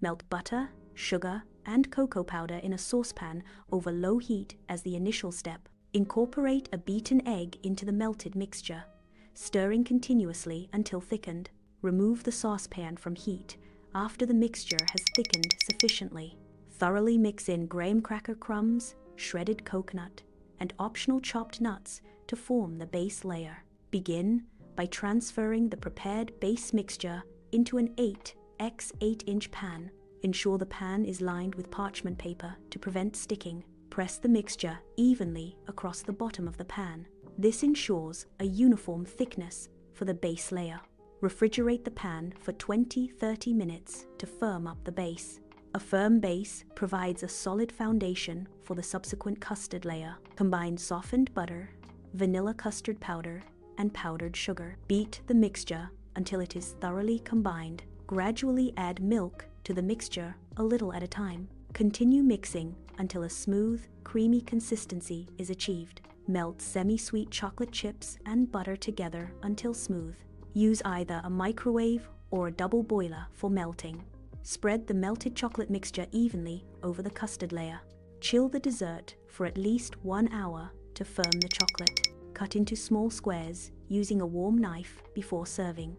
Melt butter, sugar, and cocoa powder in a saucepan over low heat as the initial step. Incorporate a beaten egg into the melted mixture, stirring continuously until thickened. Remove the saucepan from heat after the mixture has thickened sufficiently. Thoroughly mix in graham cracker crumbs, shredded coconut, and optional chopped nuts to form the base layer. Begin by transferring the prepared base mixture into an 8x8-inch pan. Ensure the pan is lined with parchment paper to prevent sticking. Press the mixture evenly across the bottom of the pan. This ensures a uniform thickness for the base layer. Refrigerate the pan for 20-30 minutes to firm up the base. A firm base provides a solid foundation for the subsequent custard layer. Combine softened butter, vanilla custard powder, and powdered sugar. Beat the mixture until it is thoroughly combined. Gradually add milk to the mixture a little at a time. Continue mixing until a smooth, creamy consistency is achieved. Melt semi-sweet chocolate chips and butter together until smooth. Use either a microwave or a double boiler for melting. Spread the melted chocolate mixture evenly over the custard layer. Chill the dessert for at least 1 hour to firm the chocolate. Cut into small squares using a warm knife before serving.